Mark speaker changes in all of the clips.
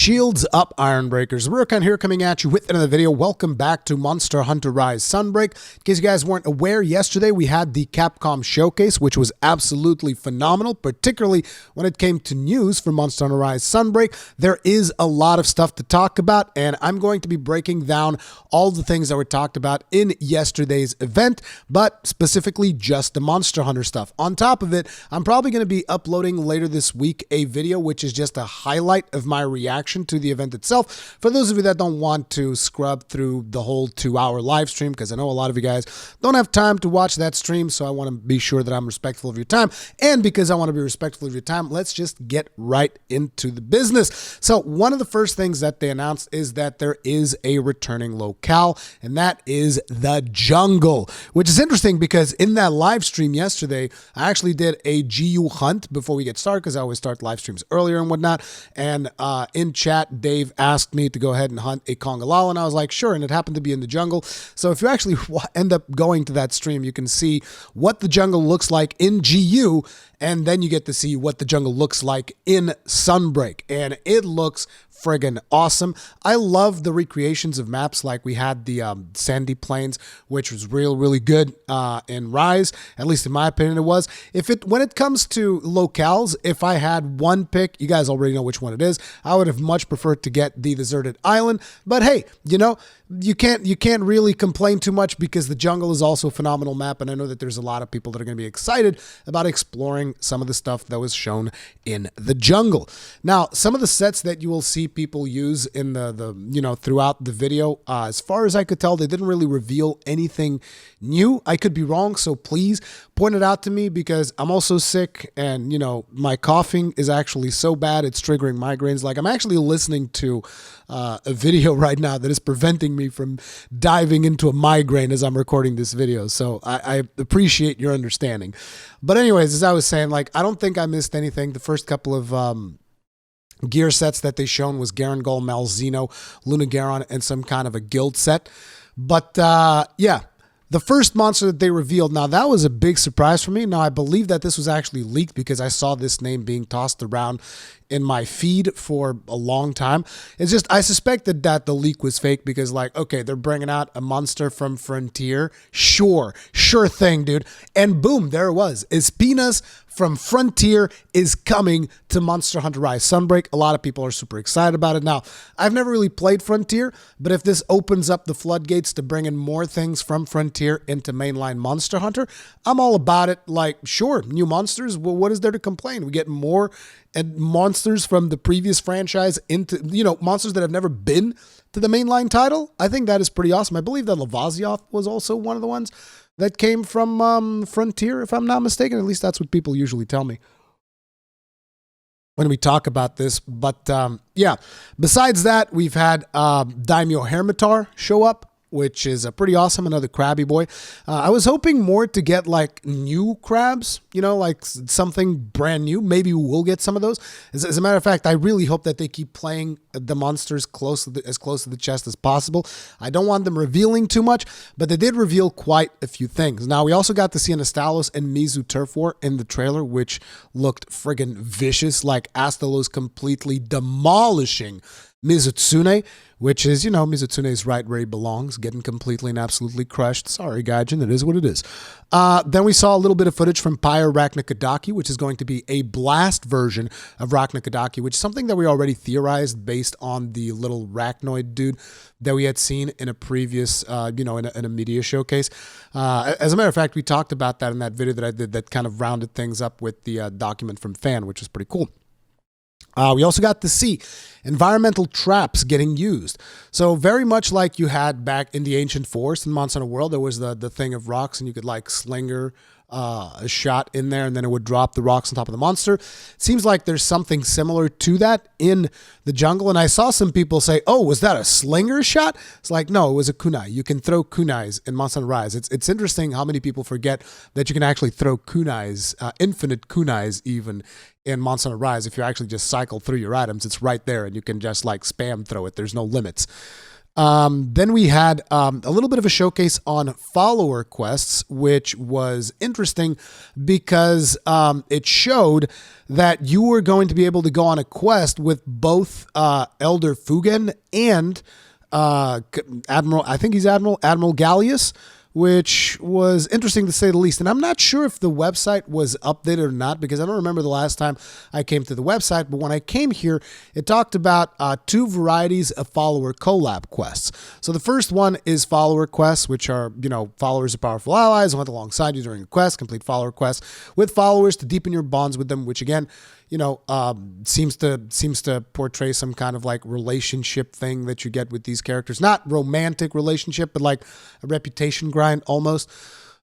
Speaker 1: Shields up, Iron Breakers. Rurikhan here coming at you with another video. Welcome back to Monster Hunter Rise Sunbreak. In case you guys weren't aware, yesterday we had the Capcom showcase, which was absolutely phenomenal, particularly when it came to news for Monster Hunter Rise Sunbreak. There is a lot of stuff to talk about, and I'm going to be breaking down all the things that were talked about in yesterday's event, but specifically just the Monster Hunter stuff. On top of it, I'm probably going to be uploading later this week a video which is just a highlight of my reaction to the event itself. For those of you that don't want to scrub through the whole 2-hour live stream, because I know a lot of you guys don't have time to watch that stream, so I want to be sure that I'm respectful of your time. And because I want to be respectful of your time, let's just get right into the business. So one of the first things that they announced is that there is a returning locale, and that is the jungle, which is interesting because in that live stream yesterday, I actually did a GU hunt before we get started, because I always start live streams earlier and whatnot. And in chat, Dave asked me to go ahead and hunt a Kongalal, and I was like, sure, and it happened to be in the jungle. So if you actually end up going to that stream, you can see what the jungle looks like in GU, and then you get to see what the jungle looks like in Sunbreak, and it looks friggin' awesome. I love the recreations of maps, like we had the Sandy Plains, which was really good in Rise, at least in my opinion it was. When it comes to locales, if I had one pick, you guys already know which one it is, I would have much preferred to get the deserted island, but hey, you know, you can't really complain too much because the jungle is also a phenomenal map, and I know that there's a lot of people that are going to be excited about exploring some of the stuff that was shown in the jungle. Now, some of the sets that you will see people use in the throughout the video, as far as I could tell, they didn't really reveal anything new. I could be wrong, so please point it out to me, because I'm also sick, and my coughing is actually so bad it's triggering migraines. Like, I'm actually listening to a video right now that is preventing me from diving into a migraine as I'm recording this video, so I appreciate your understanding. But anyways, as I was saying, like, I don't think I missed anything. The first couple of gear sets that they shown was Garangol, Malzeno, Lunagaron, and some kind of a guild set. But yeah, the first monster that they revealed, now that was a big surprise for me. Now, I believe that this was actually leaked because I saw this name being tossed around in my feed for a long time. It's just, I suspected that the leak was fake because, like, okay, they're bringing out a monster from Frontier. Sure thing, dude. And boom, there it was. Espinas from Frontier is coming to Monster Hunter Rise Sunbreak. A lot of people are super excited about it. Now, I've never really played Frontier, but if this opens up the floodgates to bring in more things from Frontier into mainline Monster Hunter, I'm all about it. Like, sure, new monsters. Well, what is there to complain? We get more and monsters from the previous franchise into, monsters that have never been to the mainline title. I think that is pretty awesome. I believe that Lavazioth was also one of the ones that came from Frontier, if I'm not mistaken. At least that's what people usually tell me when we talk about this. But yeah, besides that, we've had Daimyo Hermitar show up, which is pretty awesome, another crabby boy. I was hoping more to get, like, new crabs, like something brand new. Maybe we'll get some of those. As a matter of fact, I really hope that they keep playing the monsters as close to the chest as possible. I don't want them revealing too much, but they did reveal quite a few things. Now, we also got to see an Astalos and Mizu Turf War in the trailer, which looked friggin' vicious, like Astalos completely demolishing Mizutsune, which is, Mizutsune's right where he belongs, getting completely and absolutely crushed. Sorry, Gaijin, it is what it is. Then we saw a little bit of footage from Pyre Raknakadaki, which is going to be a blast version of Raknakadaki, which is something that we already theorized based on the little Rachnoid dude that we had seen in a previous, in a media showcase. As a matter of fact, we talked about that in that video that I did that kind of rounded things up with the document from Fan, which was pretty cool. We also got to see environmental traps getting used. So very much like you had back in the Ancient Forest in Monster Hunter World, there was the thing of rocks, and you could, like, slinger a shot in there, and then it would drop the rocks on top of the monster. It seems like there's something similar to that in the jungle, and I saw some people say, oh, was that a slinger shot? It's like, no, it was a kunai. You can throw kunais in Monster Hunter Rise. It's interesting how many people forget that you can actually throw kunais, infinite kunais even, in Monster Hunter Rise. If you actually just cycle through your items, it's right there, and you can just, like, spam throw it. There's no limits. Then we had a little bit of a showcase on follower quests, which was interesting because it showed that you were going to be able to go on a quest with both Elder Fugen and Admiral, I think he's Admiral Gallius, which was interesting to say the least. And I'm not sure if the website was updated or not, because I don't remember the last time I came to the website. But when I came here, it talked about two varieties of follower collab quests. So the first one is follower quests, which are, followers of powerful allies who hunt alongside you during a quest, complete follower quests with followers to deepen your bonds with them, which again, seems to portray some kind of like relationship thing that you get with these characters. Not romantic relationship, but like a reputation grind almost.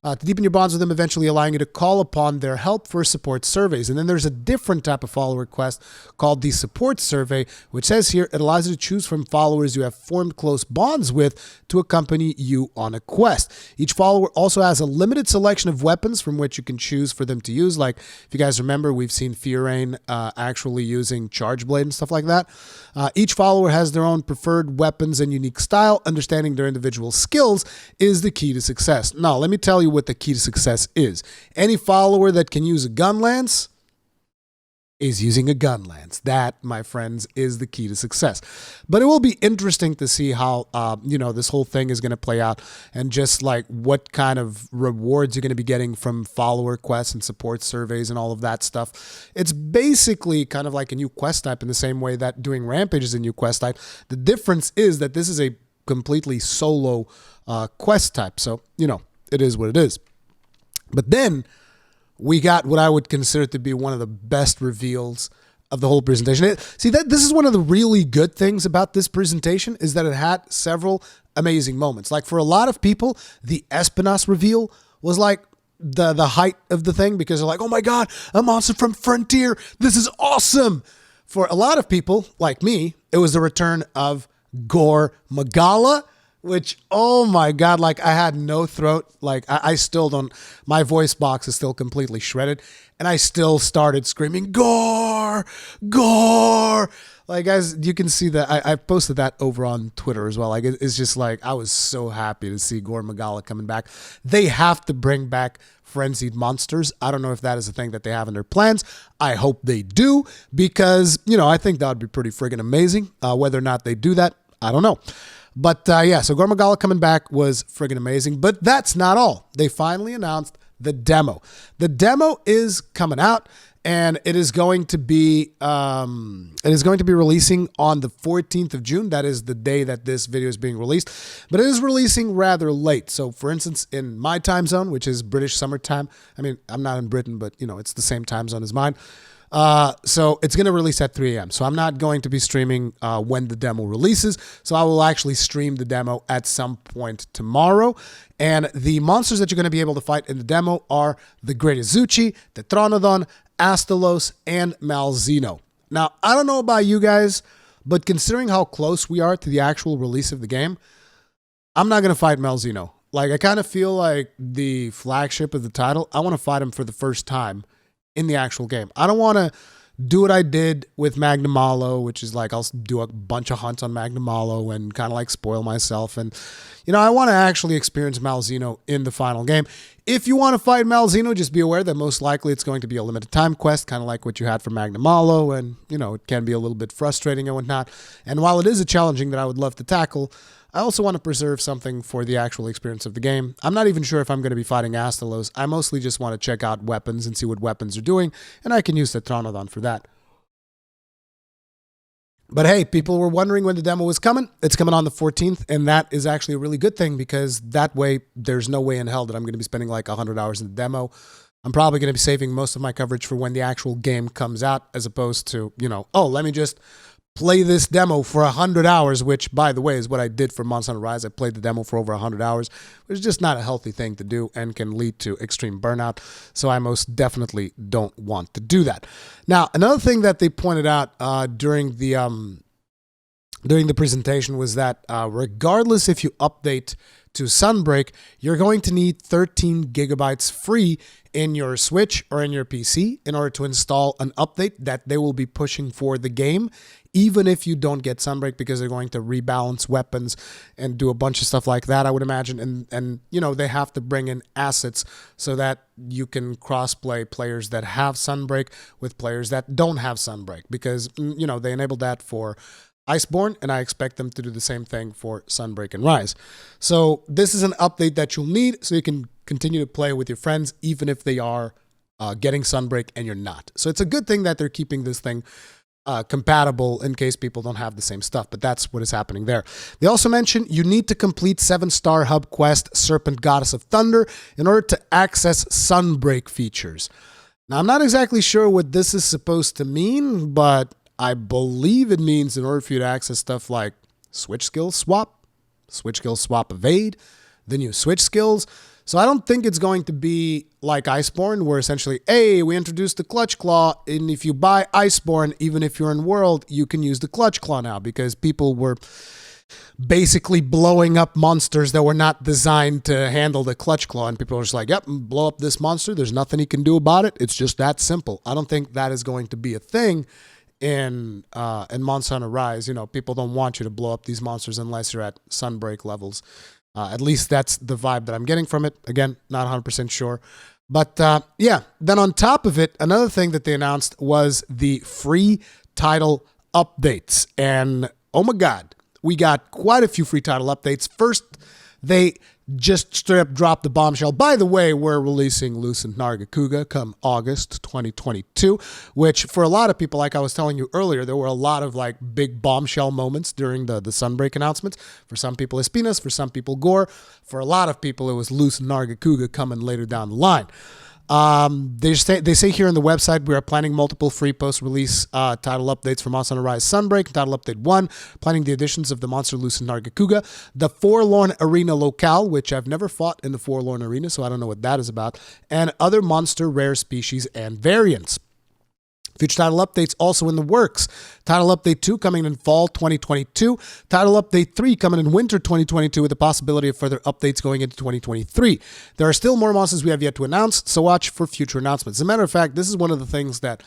Speaker 1: To deepen your bonds with them, eventually allowing you to call upon their help for support surveys. And then there's a different type of follower request called the support survey, which says here it allows you to choose from followers you have formed close bonds with to accompany you on a quest. Each follower also has a limited selection of weapons from which you can choose for them to use. Like, if you guys remember, we've seen Fiorane actually using Charge Blade and stuff like that. Each follower has their own preferred weapons and unique style. Understanding their individual skills is the key to success. Now, let me tell you what the key to success is. Any follower that can use a gun lance is using a gun lance. That, my friends, is the key to success. But it will be interesting to see how, this whole thing is going to play out, and just like what kind of rewards you're going to be getting from follower quests and support surveys and all of that stuff. It's basically kind of like a new quest type in the same way that doing Rampage is a new quest type. The difference is that this is a completely solo quest type. So, it is what it is. But then we got what I would consider to be one of the best reveals of the whole presentation. This is one of the really good things about this presentation, is that it had several amazing moments. Like, for a lot of people, the Espinas reveal was like the height of the thing, because they're like, oh my God, a monster from Frontier. This is awesome. For a lot of people like me, it was the return of Gore Magala, which, oh my God, like, I had no throat. Like, I still don't, my voice box is still completely shredded, and I still started screaming, Gore, Gore. Like, guys, you can see that I posted that over on Twitter as well. Like, it's just like, I was so happy to see Gore Magala coming back. They have to bring back frenzied monsters. I don't know if that is a thing that they have in their plans. I hope they do, because, I think that would be pretty friggin' amazing. Whether or not they do that, I don't know. But so Gore Magala coming back was friggin' amazing. But that's not all. They finally announced the demo. The demo is coming out, and it is going to be releasing on the 14th of June. That is the day that this video is being released. But it is releasing rather late. So, for instance, in my time zone, which is British summertime, I mean, I'm not in Britain, but it's the same time zone as mine. So it's going to release at 3 a.m. So I'm not going to be streaming when the demo releases. So I will actually stream the demo at some point tomorrow. And the monsters that you're going to be able to fight in the demo are the Great Azuchi, the Tetranodon, Astalos, and Malzeno. Now, I don't know about you guys, but considering how close we are to the actual release of the game, I'm not going to fight Malzeno. Like, I kind of feel like the flagship of the title, I want to fight him for the first time in the actual game. I don't want to do what I did with Magnamalo, which is like, I'll do a bunch of hunts on Magnamalo and kind of like spoil myself. And, I want to actually experience Malzeno in the final game. If you want to fight Malzeno, just be aware that most likely it's going to be a limited time quest, kind of like what you had for Magnamalo. And, it can be a little bit frustrating and whatnot. And while it is a challenging that I would love to tackle, I also want to preserve something for the actual experience of the game. I'm not even sure if I'm going to be fighting Astalos. I mostly just want to check out weapons and see what weapons are doing, and I can use the Tetranodon for that. But hey, people were wondering when the demo was coming. It's coming on the 14th, and that is actually a really good thing, because that way there's no way in hell that I'm going to be spending like 100 hours in the demo. I'm probably going to be saving most of my coverage for when the actual game comes out, as opposed to, let me just play this demo for 100 hours, which, by the way, is what I did for Monster Hunter Rise. I played the demo for over 100 hours, which is just not a healthy thing to do and can lead to extreme burnout. So I most definitely don't want to do that. Now, another thing that they pointed out during the presentation was that regardless if you update to Sunbreak, you're going to need 13 gigabytes free in your Switch or in your PC in order to install an update that they will be pushing for the game even if you don't get Sunbreak, because they're going to rebalance weapons and do a bunch of stuff like that, I would imagine. And you know, they have to bring in assets so that you can cross-play players that have Sunbreak with players that don't have Sunbreak, because, you know, they enabled that for Iceborne, and I expect them to do the same thing for Sunbreak and Rise. So this is an update that you'll need so you can continue to play with your friends, even if they are getting Sunbreak and you're not. So it's a good thing that they're keeping this thing compatible in case people don't have the same stuff, but that's what is happening there. They also mentioned you need to complete 7-star hub quest Serpent Goddess of Thunder in order to access Sunbreak features. Now, I'm not exactly sure what this is supposed to mean, but I believe it means in order for you to access stuff like switch skill swap evade, the new switch skills. So I don't think it's going to be like Iceborne, where essentially, hey, we introduced the Clutch Claw, and if you buy Iceborne, even if you're in World, you can use the Clutch Claw now, because people were basically blowing up monsters that were not designed to handle the Clutch Claw, and people are just like, yep, blow up this monster, there's nothing he can do about it, it's just that simple. I don't think that is going to be a thing in Monster Hunter Rise. You know, people don't want you to blow up these monsters unless you're at Sunbreak levels. At least that's the vibe that I'm getting from it. Again, not 100% sure. But yeah, then on top of it, another thing that they announced was the free title updates. And oh my God, we got quite a few free title updates. First, they just straight up dropped the bombshell. By the way, we're releasing Lucent Nargacuga come August 2022, which for a lot of people, like I was telling you earlier, there were a lot of like big bombshell moments during the Sunbreak announcements. For some people, Espinas, for some people, Gore. For a lot of people, it was Lucent Nargacuga coming later down the line. They say here on the website, we are planning multiple free post-release title updates for Monster Hunter Rise Sunbreak, Title Update 1, planning the additions of the Monster Lucent Nargacuga, the Forlorn Arena Locale, which I've never fought in the Forlorn Arena, so I don't know what that is about, and other monster rare species and variants. Future title updates also in the works. Title Update 2 coming in fall 2022. Title Update 3 coming in winter 2022 with the possibility of further updates going into 2023. There are still more monsters we have yet to announce, so watch for future announcements. As a matter of fact, this is one of the things that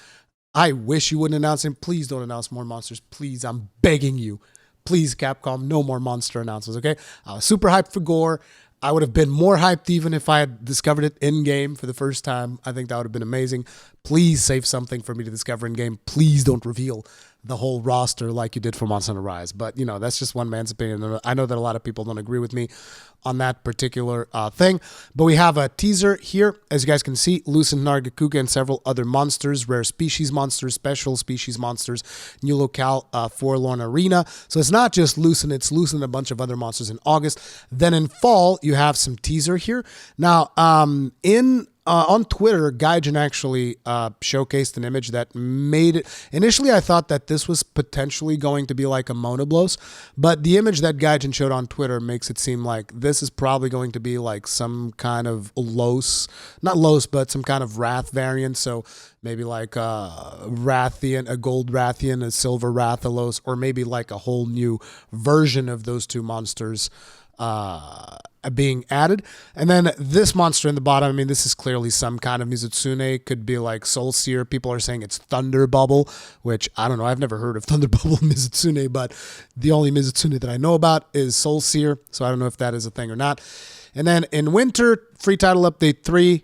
Speaker 1: I wish you wouldn't announce, and please don't announce more monsters. Please, I'm begging you. Please, Capcom, no more monster announcements, okay? I was super hyped for Gore. I would have been more hyped even if I had discovered it in-game for the first time. I think that would have been amazing. Please save something for me to discover in-game. Please don't reveal the whole roster like you did for Monster Hunter Rise. But, you know, that's just one man's opinion. I know that a lot of people don't agree with me on that particular thing. But we have a teaser here. As you guys can see, Lucent Nargacuga and several other monsters, rare species monsters, special species monsters, new locale, Forlorn Arena. So it's not just Lucent, it's Lucent and a bunch of other monsters in August. Then in fall, you have some teaser here. Now, on Twitter, Gaijin actually showcased an image that made it. Initially, I thought that this was potentially going to be like a Monoblos, but the image that Gaijin showed on Twitter makes it seem like this is probably going to be like some kind of not Los, but some kind of Wrath variant. So maybe like a Rathian, a gold Rathian, a silver Rathalos, or maybe like a whole new version of those two monsters being added. And then this monster in the bottom, I mean, this is clearly some kind of Mizutsune, could be like Soul Seer. People are saying it's Thunder Bubble, which I don't know. I've never heard of Thunder Bubble Mizutsune, but the only Mizutsune that I know about is Soul Seer, so I don't know if that is a thing or not. And then in winter, free title update 3,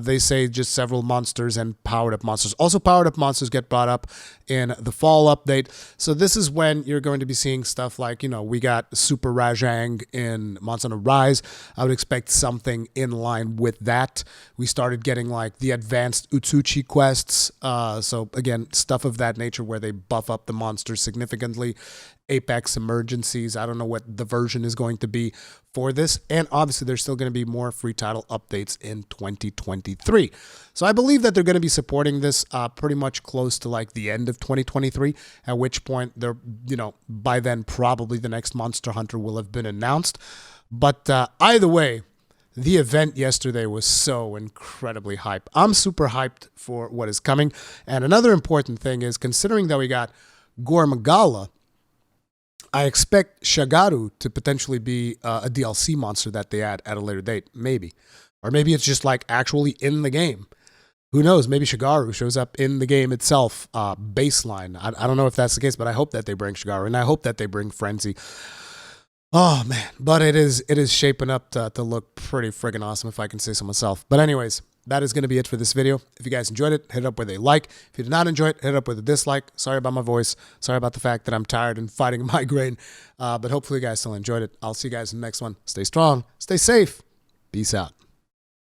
Speaker 1: they say just several monsters and powered up monsters. Also, powered up monsters get brought up in the fall update. So this is when you're going to be seeing stuff like, you know, we got Super Rajang in Monster Hunter Rise. I would expect something in line with that. We started getting like the advanced Utsuchi quests. So again, stuff of that nature where they buff up the monsters significantly. Apex Emergencies. I don't know what the version is going to be for this. And obviously, there's still going to be more free title updates in 2023. So I believe that they're going to be supporting this pretty much close to like the end of 2023, at which point they're, you know, by then probably the next Monster Hunter will have been announced. But either way, the event yesterday was so incredibly hype. I'm super hyped for what is coming. And another important thing is, considering that we got Gore Magala, I expect Shagaru to potentially be a DLC monster that they add at a later date, maybe. Or maybe it's just like actually in the game. Who knows? Maybe Shigaru shows up in the game itself, baseline. I don't know if that's the case, but I hope that they bring Shigaru, and I hope that they bring Frenzy. Oh, man. But it is shaping up to look pretty friggin' awesome, if I can say so myself. But anyways, that is going to be it for this video. If you guys enjoyed it, hit it up with a like. If you did not enjoy it, hit it up with a dislike. Sorry about my voice. Sorry about the fact that I'm tired and fighting a migraine. But hopefully you guys still enjoyed it. I'll see you guys in the next one. Stay strong. Stay safe. Peace out.